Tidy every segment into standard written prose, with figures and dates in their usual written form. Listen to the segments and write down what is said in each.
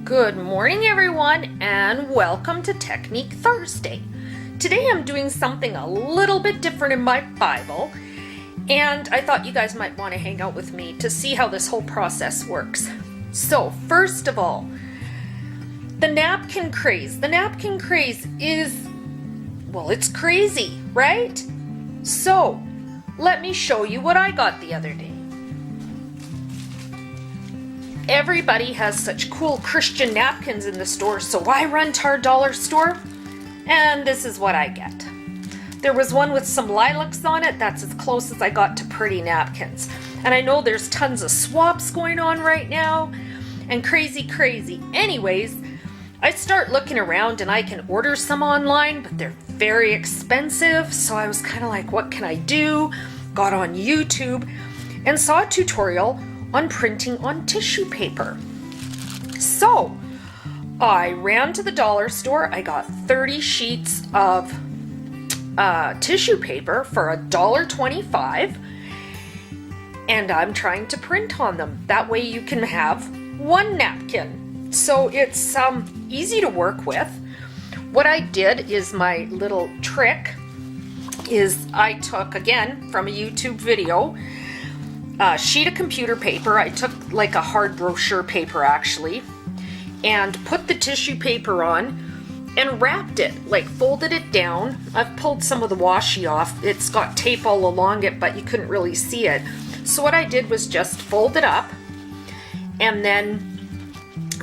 Good morning, everyone, and welcome to Technique Thursday. Today I'm doing something a little bit different in my Bible, and I thought you guys might want to hang out with me to see how this whole process works. So, first of all, the napkin craze. The napkin craze is, well, it's crazy, right? So, let me show you what I got the other day. Everybody has such cool Christian napkins in the store, so I run to our dollar store, and this is what I get. There was one with some lilacs on it. That's as close as I got to pretty napkins. And I know there's tons of swaps going on right now, and crazy. Anyways, I start looking around and I can order some online, but they're very expensive, so I was kind of like, what can I do? Got on YouTube and saw a tutorial on printing on tissue paper. So I ran to the dollar store. I got 30 sheets of tissue paper for $1.25, and I'm trying to print on them. That way you can have one napkin. So it's easy to work with. What I did is, my little trick is, I took, again, from a YouTube video, a sheet of computer paper. I took like a hard brochure paper actually, and put the tissue paper on and wrapped it, like folded it down. I've pulled some of the washi off. It's got tape all along it, but you couldn't really see it. So what I did was just fold it up and then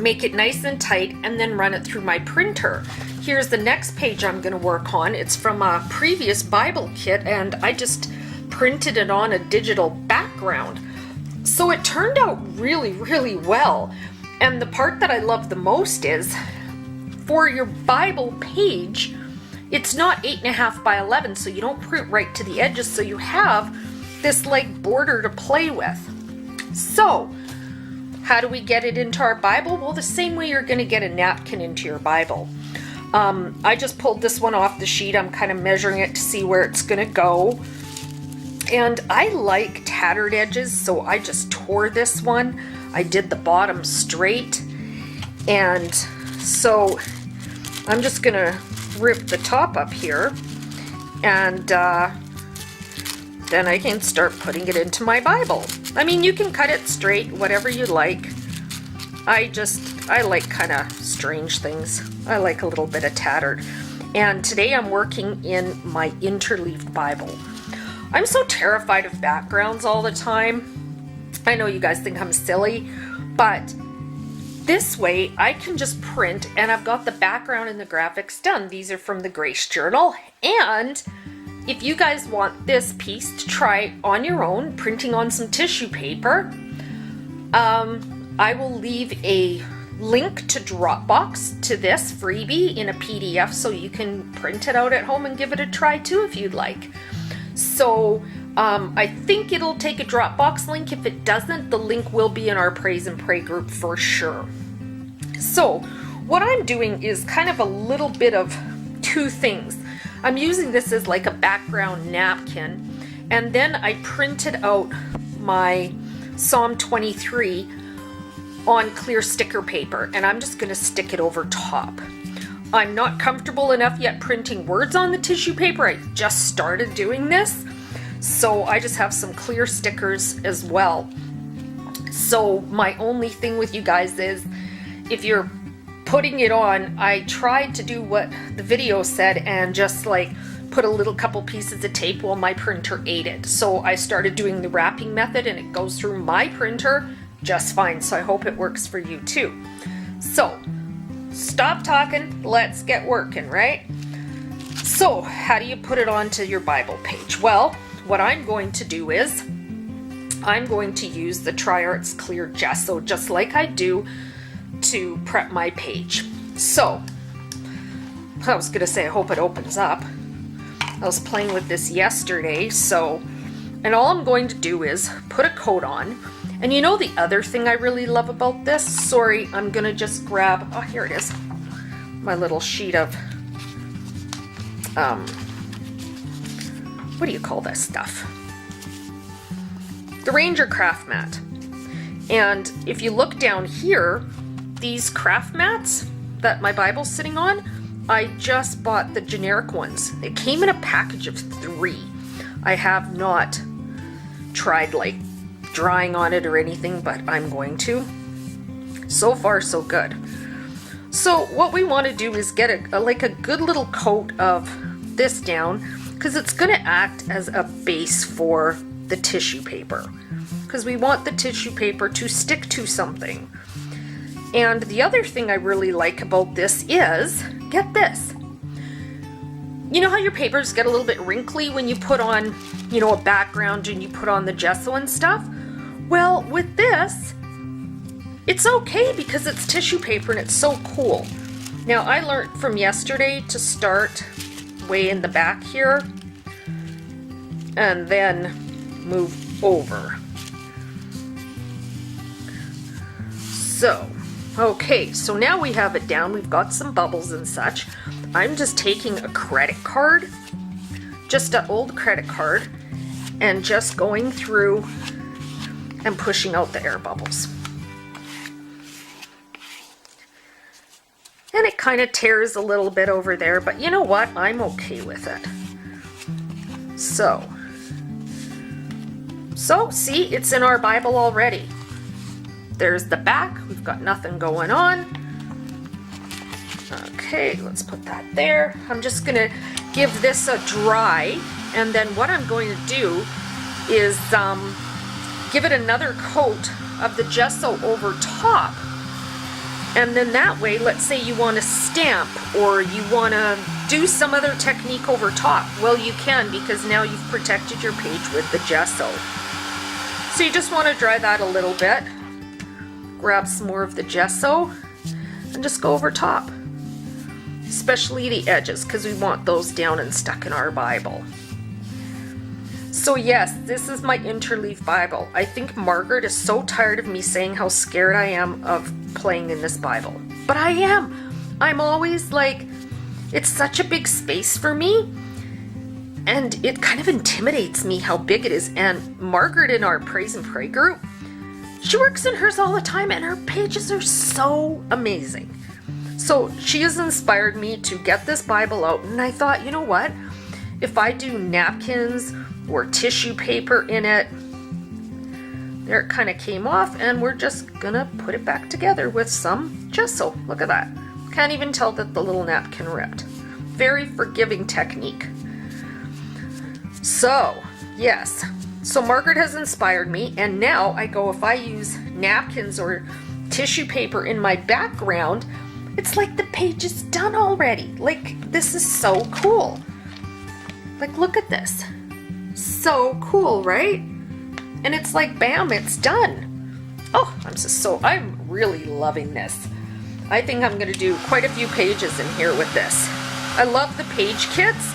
make it nice and tight and then run it through my printer. Here's the next page I'm going to work on. It's from a previous Bible kit, and I just printed it on a digital background. So it turned out really well. And the part that I love the most is, for your Bible page, it's not 8.5 by 11, so you don't print right to the edges, so you have this like border to play with. So how do we get it into our Bible? Well, the same way you're going to get a napkin into your Bible. I just pulled this one off the sheet. I'm kind of measuring it to see where it's going to go. And I like tattered edges, so I just tore this one. I did the bottom straight. And so I'm just going to rip the top up here. And then I can start putting it into my Bible. I mean, you can cut it straight, whatever you like. I like kind of strange things. I like a little bit of tattered. And today I'm working in my Interleaved Bible. I'm so terrified of backgrounds all the time. I know you guys think I'm silly, but this way I can just print, and I've got the background and the graphics done. These are from the Grace Journal, and if you guys want this piece to try on your own, printing on some tissue paper, I will leave a link to Dropbox to this freebie in a PDF, so you can print it out at home and give it a try too if you'd like. So I think it'll take a Dropbox link. If it doesn't, the link will be in our Praise and Pray group for sure. So what I'm doing is kind of a little bit of two things. I'm using this as like a background napkin, and then I printed out my Psalm 23 on clear sticker paper, and I'm just going to stick it over top. I'm not comfortable enough yet printing words on the tissue paper. I just started doing this, so I just have some clear stickers as well. So my only thing with you guys is, if you're putting it on, I tried to do what the video said and just like put a little couple pieces of tape while my printer ate it. So I started doing the wrapping method, and it goes through my printer just fine. So I hope it works for you too. So stop talking, let's get working, right? So how do you put it onto your Bible page? Well, what I'm going to do is, I'm going to use the TriArts clear gesso, just like I do to prep my page. So I was gonna say, I hope it opens up. I was playing with this yesterday, and all I'm going to do is put a coat on. And you know the other thing I really love about this? Sorry, I'm gonna just grab, oh, here it is, my little sheet of, what do you call this stuff? The Ranger craft mat. And if you look down here, these craft mats that my Bible's sitting on, I just bought the generic ones. It came in a package of 3. I have not tried like drawing on it or anything, but I'm going to. So far, so good. So what we want to do is get a good little coat of this down, because it's going to act as a base for the tissue paper, because we want the tissue paper to stick to something. And the other thing I really like about this is, get this. You know how your papers get a little bit wrinkly when you put on, you know, a background and you put on the gesso and stuff? Well, with this, it's okay because it's tissue paper and it's so cool. Now, I learned from yesterday to start way in the back here and then move over. So, okay, so now we have it down. We've got some bubbles and such. I'm just taking a credit card, just an old credit card, and just going through and pushing out the air bubbles. And it kind of tears a little bit over there, but you know what? I'm okay with it. So see, it's in our Bible already. There's the back. We've got nothing going on. Okay, let's put that there. I'm just going to give this a dry, and then what I'm going to do is give it another coat of the gesso over top. And then that way, let's say you want to stamp or you want to do some other technique over top. Well, you can, because now you've protected your page with the gesso. So you just want to dry that a little bit. Grab some more of the gesso and just go over top. Especially the edges, because we want those down and stuck in our Bible. So yes, this is my Interleaved Bible. I think Margaret is so tired of me saying how scared I am of playing in this Bible. But I am. I'm always like, it's such a big space for me. And it kind of intimidates me how big it is. And Margaret in our Praise and Pray group, she works in hers all the time and her pages are so amazing. So she has inspired me to get this Bible out. And I thought, you know what? If I do napkins or tissue paper in it, there it kind of came off, and we're just gonna put it back together with some gesso. Look at that. Can't even tell that the little napkin ripped. Very forgiving technique. So, yes. So Margaret has inspired me, and now I go, if I use napkins or tissue paper in my background, it's like the page is done already. Like, this is so cool. Like, look at this. So cool, right? And it's like, bam, it's done. Oh, I'm really loving this. I think I'm going to do quite a few pages in here with this. I love the page kits,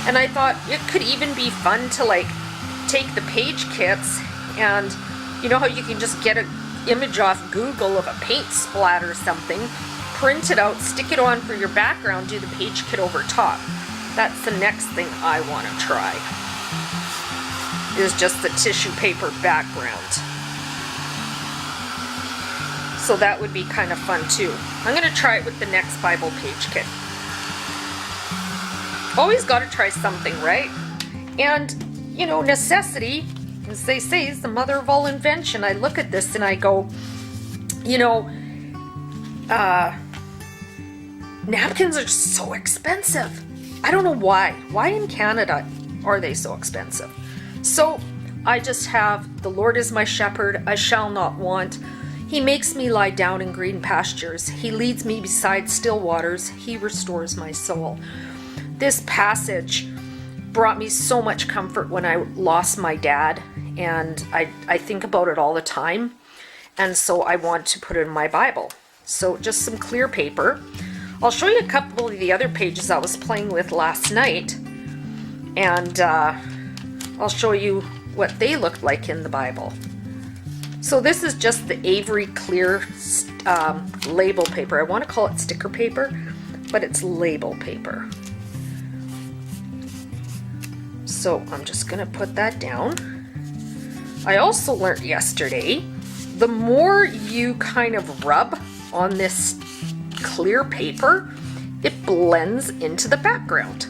and I thought it could even be fun to like take the page kits, and you know how you can just get an image off Google of a paint splat or something, print it out, stick it on for your background, do the page kit over top. That's the next thing I want to try, is just the tissue paper background. So that would be kind of fun too. I'm going to try it with the next Bible page kit. Always got to try something, right? And, you know, necessity, as they say, is the mother of all invention. I look at this and I go, you know, napkins are so expensive. I don't know why. Why in Canada are they so expensive? So I just have, the Lord is my shepherd, I shall not want. He makes me lie down in green pastures. He leads me beside still waters. He restores my soul. This passage brought me so much comfort when I lost my dad, and I think about it all the time. And so I want to put it in my Bible. So just some clear paper. I'll show you a couple of the other pages I was playing with last night, and I'll show you what they looked like in the Bible. So this is just the Avery clear label paper. I want to call it sticker paper, but it's label paper. So I'm just going to put that down. I also learned yesterday, the more you kind of rub on this clear paper, it blends into the background.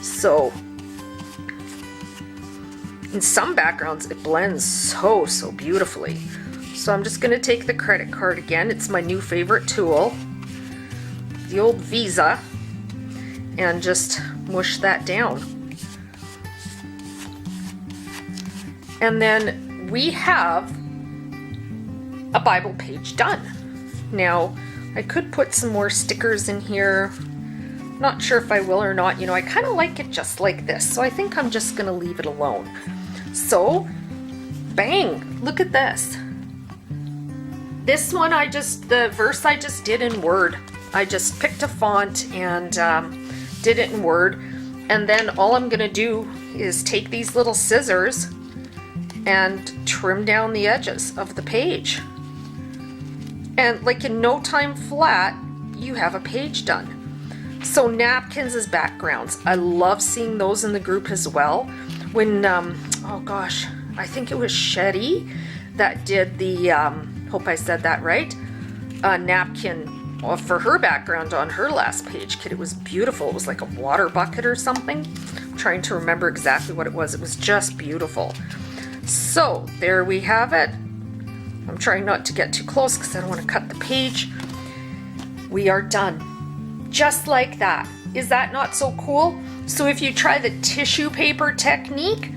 So in some backgrounds it blends so beautifully. So I'm just going to take the credit card again. It's my new favorite tool, the old Visa, and just mush that down. And then we have a Bible page done. Now, I could put some more stickers in here. Not sure if I will or not. You know, I kind of like it just like this, so I think I'm just going to leave it alone. So, bang! Look at this. This one the verse I just did in Word. I just picked a font and did it in Word. And then all I'm going to do is take these little scissors and trim down the edges of the page. And like in no time flat, you have a page done. So napkins as backgrounds. I love seeing those in the group as well. When, oh gosh, I think it was Shetty that did the, hope I said that right, napkin for her background on her last page kit. It was beautiful. It was like a water bucket or something. I'm trying to remember exactly what it was. It was just beautiful. So there we have it. I'm trying not to get too close because I don't want to cut the page. We are done. Just like that. Is that not so cool? So if you try the tissue paper technique,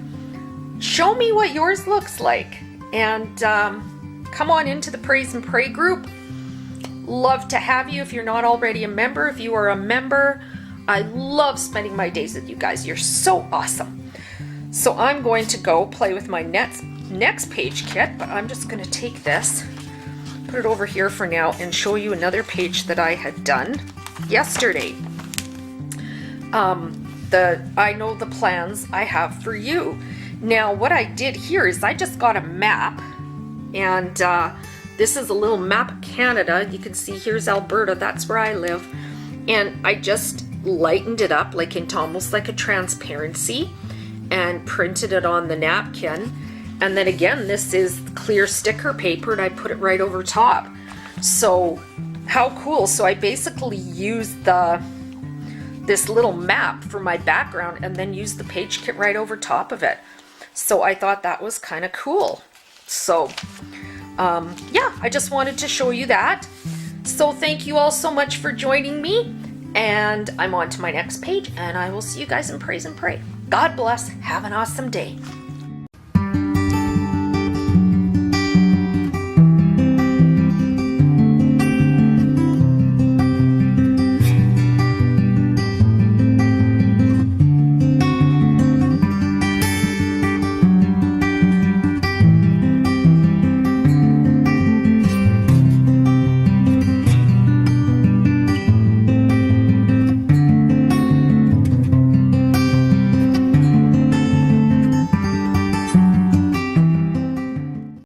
show me what yours looks like. And come on into the Praise and Pray group. Love to have you if you're not already a member. If you are a member, I love spending my days with you guys. You're so awesome. So I'm going to go play with my next page kit, but I'm just going to take this, put it over here for now, and show you another page that I had done yesterday. I know the plans I have for you. Now what I did here is I just got a map, and this is a little map of Canada. You can see here's Alberta, that's where I live, and I just lightened it up like into almost like a transparency and printed it on the napkin. And then again, this is clear sticker paper and I put it right over top. So how cool. So I basically used this little map for my background and then used the page kit right over top of it. So I thought that was kind of cool. So yeah, I just wanted to show you that. So thank you all so much for joining me, and I'm on to my next page, and I will see you guys in Praise and Pray. God bless. Have an awesome day.